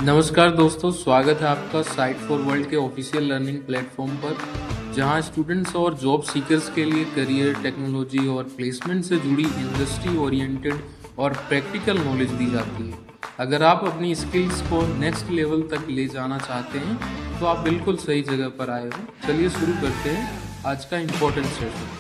नमस्कार दोस्तों, स्वागत है आपका साइट फॉर वर्ल्ड के ऑफिशियल लर्निंग प्लेटफॉर्म पर, जहां स्टूडेंट्स और जॉब सीकर्स के लिए करियर, टेक्नोलॉजी और प्लेसमेंट से जुड़ी इंडस्ट्री ओरिएंटेड और प्रैक्टिकल नॉलेज दी जाती है। अगर आप अपनी स्किल्स को नेक्स्ट लेवल तक ले जाना चाहते हैं तो आप बिल्कुल सही जगह पर आए हो। चलिए शुरू करते हैं आज का इम्पोर्टेंट सेशन।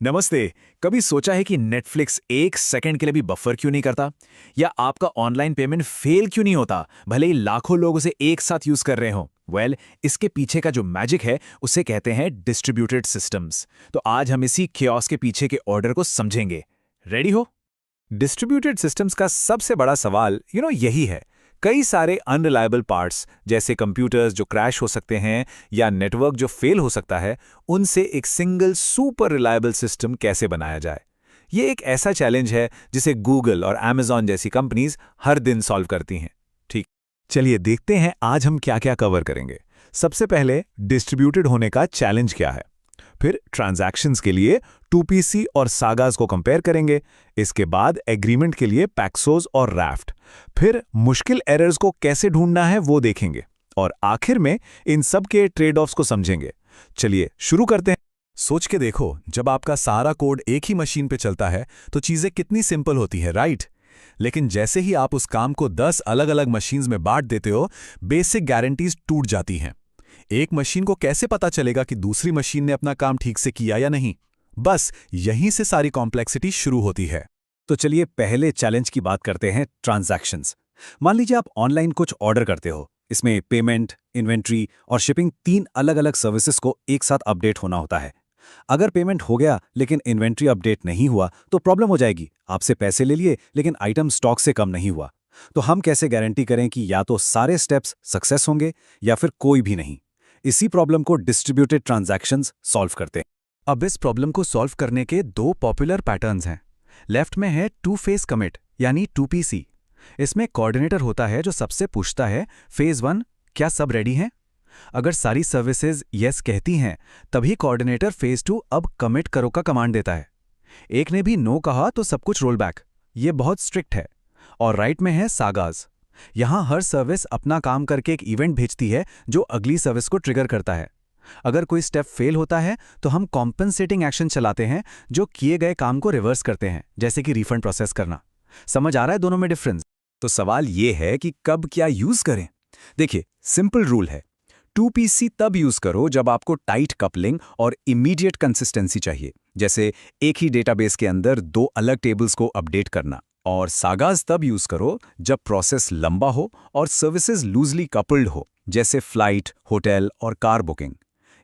नमस्ते। कभी सोचा है कि नेटफ्लिक्स एक सेकंड के लिए भी बफर क्यों नहीं करता, या आपका ऑनलाइन पेमेंट फेल क्यों नहीं होता भले ही लाखों लोग उसे एक साथ यूज कर रहे हो? इसके पीछे का जो मैजिक है उसे कहते हैं डिस्ट्रीब्यूटेड सिस्टम्स। तो आज हम इसी chaos के पीछे के ऑर्डर को समझेंगे। रेडी हो? डिस्ट्रीब्यूटेड सिस्टम्स का सबसे बड़ा सवाल यही है। कई सारे अनरिलायबल पार्ट्स जैसे कंप्यूटर्स जो क्रैश हो सकते हैं या नेटवर्क जो फेल हो सकता है, उनसे एक सिंगल सुपर रिलायबल सिस्टम कैसे बनाया जाए। ये एक ऐसा चैलेंज है जिसे गूगल और Amazon जैसी कंपनीज हर दिन सॉल्व करती हैं। ठीक, चलिए देखते हैं आज हम क्या क्या कवर करेंगे। सबसे पहले डिस्ट्रीब्यूटेड होने का चैलेंज क्या है, फिर ट्रांजैक्शंस के लिए 2PC और सागास को कंपेयर करेंगे, इसके बाद एग्रीमेंट के लिए पैक्सोस और राफ्ट, फिर मुश्किल एरर्स को कैसे ढूंढना है वो देखेंगे, और आखिर में इन सब के ट्रेड ऑफ्स को समझेंगे। चलिए शुरू करते हैं। सोच के देखो, जब आपका सारा कोड एक ही मशीन पे चलता है तो चीजें कितनी सिंपल होती है, राइट? लेकिन जैसे ही आप उस काम को 10 अलग अलग मशीन्स में बांट देते हो, बेसिक गारंटीज टूट जाती हैं। एक मशीन को कैसे पता चलेगा कि दूसरी मशीन ने अपना काम ठीक से किया या नहीं? बस यहीं से सारी कॉम्प्लेक्सिटी शुरू होती है। तो चलिए पहले चैलेंज की बात करते हैं, ट्रांजैक्शंस। मान लीजिए आप ऑनलाइन कुछ ऑर्डर करते हो। इसमें पेमेंट, इन्वेंट्री और शिपिंग 3 अलग अलग सर्विसेज को एक साथ अपडेट होना होता है। अगर पेमेंट हो गया लेकिन इन्वेंट्री अपडेट नहीं हुआ तो प्रॉब्लम हो जाएगी। आपसे पैसे ले लिए लेकिन आइटम स्टॉक से कम नहीं हुआ। तो हम कैसे गारंटी करें कि या तो सारे स्टेप्स सक्सेस होंगे या फिर कोई भी नहीं? इसी प्रॉब्लम को डिस्ट्रीब्यूटेड ट्रांजैक्शंस सॉल्व करते हैं। अब इस प्रॉब्लम को सॉल्व करने के 2 पॉपुलर पैटर्न्स हैं। लेफ्ट में है 2 फेज कमिट यानी 2PC। इसमें कोऑर्डिनेटर होता है जो सबसे पूछता है, फेज 1 क्या सब रेडी हैं? अगर सारी सर्विसेज यस कहती हैं तभी कोऑर्डिनेटर फेज 2 अब कमिट करो का कमांड देता है। एक ने भी नो कहा तो सब कुछ रोल बैक। ये बहुत स्ट्रिक्ट है। और राइट में है सागास। यहां हर सर्विस अपना काम करके एक इवेंट भेजती है जो अगली सर्विस को ट्रिगर करता है। अगर कोई स्टेप फेल होता है तो हम कॉम्पनसेटिंग एक्शन चलाते हैं जो किए गए काम को रिवर्स करते हैं, जैसे कि रिफंड प्रोसेस करना। समझ आ रहा है दोनों में डिफरेंस? तो सवाल ये है कि कब क्या यूज करें। देखिए, सिंपल रूल है, 2PC तब यूज करो जब आपको टाइट कपलिंग और इमीडिएट कंसिस्टेंसी चाहिए, जैसे एक ही डेटाबेस के अंदर 2 अलग टेबल्स को अपडेट करना। और सागास तब यूज करो जब प्रोसेस लंबा हो और सर्विसेज लूजली कपल्ड हो, जैसे फ्लाइट, होटल और कार बुकिंग।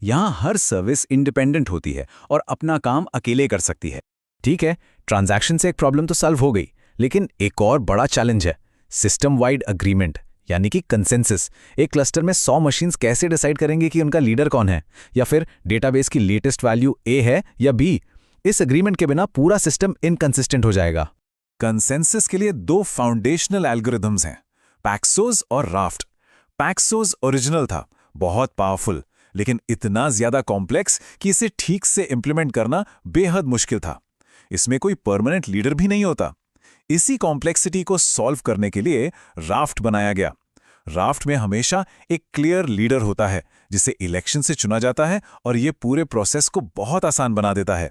यहां हर सर्विस इंडिपेंडेंट होती है और अपना काम अकेले कर सकती है। ठीक है, ट्रांजैक्शन से एक प्रॉब्लम तो सॉल्व हो गई, लेकिन एक और बड़ा चैलेंज है, सिस्टम वाइड अग्रीमेंट यानी कि कंसेंसस। एक क्लस्टर में 100 मशीन्स कैसे डिसाइड करेंगे कि उनका लीडर कौन है, या फिर डेटाबेस की लेटेस्ट वैल्यू A है या B? इस अग्रीमेंट के बिना पूरा सिस्टम इनकंसिस्टेंट हो जाएगा। कंसेंसस के लिए 2 फाउंडेशनल एल्गोरिथम्स हैं, पैक्सोस और राफ्ट। पैक्सोस ओरिजिनल था, बहुत पावरफुल, लेकिन इतना ज्यादा कॉम्प्लेक्स कि इसे ठीक से इंप्लीमेंट करना बेहद मुश्किल था। इसमें कोई परमानेंट लीडर भी नहीं होता। इसी कॉम्प्लेक्सिटी को सॉल्व करने के लिए राफ्ट बनाया गया। राफ्ट में हमेशा एक क्लियर लीडर होता है जिसे इलेक्शन से चुना जाता है, और ये पूरे प्रोसेस को बहुत आसान बना देता है।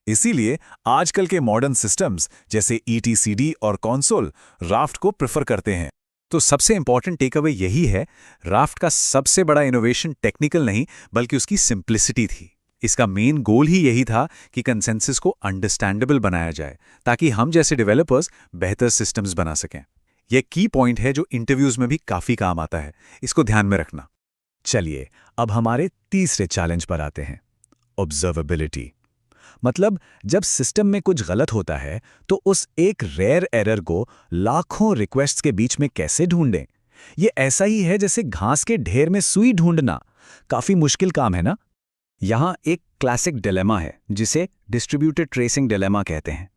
इसीलिए आजकल के मॉडर्न सिस्टम्स जैसे ETCD और कंसोल राफ्ट को प्रेफर करते हैं। तो सबसे इंपॉर्टेंट टेकअवे यही है, राफ्ट का सबसे बड़ा इनोवेशन टेक्निकल नहीं बल्कि उसकी सिंप्लिसिटी थी। इसका मेन गोल ही यही था कि कंसेंसस को अंडरस्टैंडेबल बनाया जाए ताकि हम जैसे डेवलपर्स बेहतर सिस्टम्स बना सकें। यह की पॉइंट है जो इंटरव्यूज में भी काफी काम आता है, इसको ध्यान में रखना। चलिए अब हमारे तीसरे चैलेंज पर आते हैं, ऑब्जर्वेबिलिटी। मतलब जब सिस्टम में कुछ गलत होता है तो उस एक रेयर एरर को लाखों रिक्वेस्ट्स के बीच में कैसे ढूंढें? ये ऐसा ही है जैसे घास के ढेर में सुई ढूंढना। काफी मुश्किल काम है ना? यहां एक क्लासिक डिलेमा है जिसे डिस्ट्रीब्यूटेड ट्रेसिंग डिलेमा कहते हैं।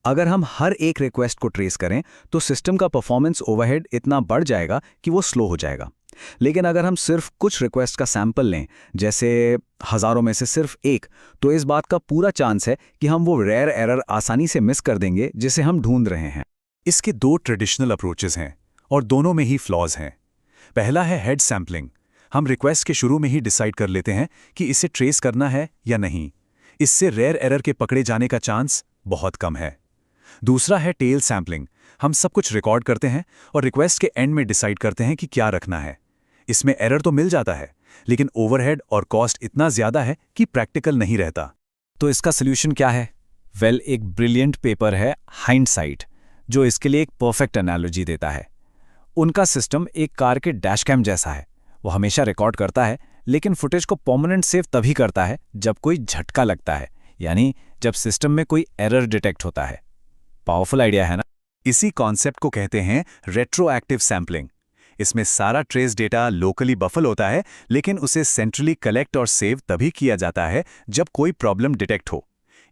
अगर हम हर एक रिक्वेस्ट को ट्रेस करें तो सिस्टम का परफॉर्मेंस ओवरहेड इतना बढ़ जाएगा कि वो स्लो हो जाएगा। लेकिन अगर हम सिर्फ कुछ रिक्वेस्ट का सैंपल लें, जैसे हजारों में से सिर्फ एक, तो इस बात का पूरा चांस है कि हम वो रेयर एरर आसानी से मिस कर देंगे जिसे हम ढूंढ रहे हैं। इसके 2 ट्रेडिशनल अप्रोचेस हैं और दोनों में ही फ्लॉज हैं। पहला है हेड सैम्पलिंग। हम रिक्वेस्ट के शुरू में ही डिसाइड कर लेते हैं कि इसे ट्रेस करना है या नहीं। इससे रेयर एरर के पकड़े जाने का चांस बहुत कम है। दूसरा है टेल सैम्पलिंग। हम सब कुछ रिकॉर्ड करते हैं और रिक्वेस्ट के एंड में डिसाइड करते हैं कि क्या रखना है। इसमें एरर तो मिल जाता है, लेकिन ओवरहेड और कॉस्ट इतना ज्यादा है कि प्रैक्टिकल नहीं रहता। तो इसका सोल्यूशन क्या है? वेल, एक ब्रिलियंट पेपर है हाइंडसाइट, जो इसके लिए एक परफेक्ट एनालॉजी देता है। उनका सिस्टम एक कार के डैशकैम जैसा है। वो हमेशा रिकॉर्ड करता है, लेकिन फुटेज को परमानेंट सेव तभी करता है जब कोई झटका लगता है, यानी जब सिस्टम में कोई एरर डिटेक्ट होता है। पावरफुल आइडिया है ना? इसी कॉन्सेप्ट को कहते हैं रेट्रोएक्टिव सैम्पलिंग। इसमें सारा ट्रेस डेटा लोकली बफल होता है, लेकिन उसे सेंट्रली कलेक्ट और सेव तभी किया जाता है जब कोई प्रॉब्लम डिटेक्ट हो।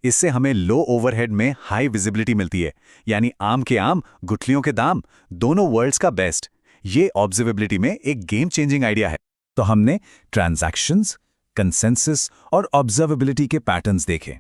इससे हमें लो ओवरहेड में हाई विजिबिलिटी मिलती है, यानी आम के आम गुठलियों के दाम, दोनों वर्ल्ड्स का बेस्ट। ये ऑब्जर्वेबिलिटी में एक गेम चेंजिंग आइडिया है। तो हमने ट्रांजैक्शंस, कंसेंसस और ऑब्जर्वेबिलिटी के पैटर्न्स देखे।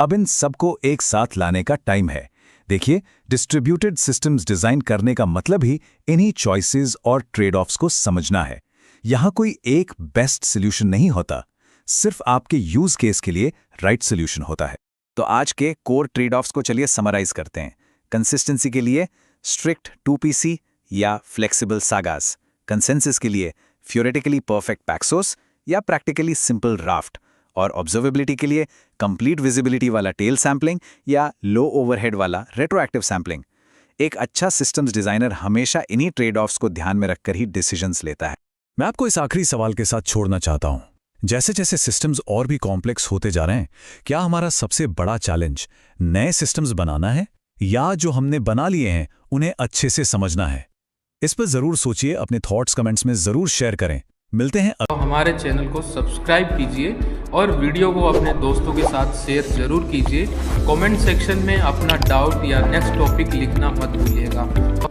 अब इन सबको एक साथ लाने का टाइम है। देखिए, डिस्ट्रीब्यूटेड सिस्टम्स डिजाइन करने का मतलब ही इन्हीं चॉइसेस और ट्रेड ऑफ्स को समझना है। यहां कोई एक बेस्ट सॉल्यूशन नहीं होता, सिर्फ आपके यूज केस के लिए राइट सॉल्यूशन होता है। तो आज के कोर ट्रेड ऑफ्स को चलिए समराइज करते हैं। कंसिस्टेंसी के लिए स्ट्रिक्ट 2PC या फ्लेक्सिबल सागास, कंसेंसस के लिए थ्योरेटिकली परफेक्ट पैक्सोस या प्रैक्टिकली सिंपल राफ्ट, और ऑब्जर्वेबिलिटी के लिए कंप्लीट विजिबिलिटी वाला टेल सैम्पलिंग या लो ओवरहेड वाला रेट्रोएक्टिव सैम्पलिंग। एक अच्छा सिस्टम्स डिजाइनर हमेशा इन्हीं ट्रेड ऑफ्स को ध्यान में रखकर ही डिसीजंस लेता है। मैं आपको इस आखिरी सवाल के साथ छोड़ना चाहता हूं। जैसे जैसे सिस्टम्स और भी कॉम्प्लेक्स होते जा रहे हैं, क्या हमारा सबसे बड़ा चैलेंज नए सिस्टम्स बनाना है या जो हमने बना लिए हैं उन्हें अच्छे से समझना है? इस पर जरूर सोचिए, अपने थॉट्स कमेंट्स में जरूर शेयर करें। मिलते हैं। तो हमारे चैनल को सब्सक्राइब कीजिए और वीडियो को अपने दोस्तों के साथ शेयर जरूर कीजिए। कमेंट सेक्शन में अपना डाउट या नेक्स्ट टॉपिक लिखना मत भूलिएगा।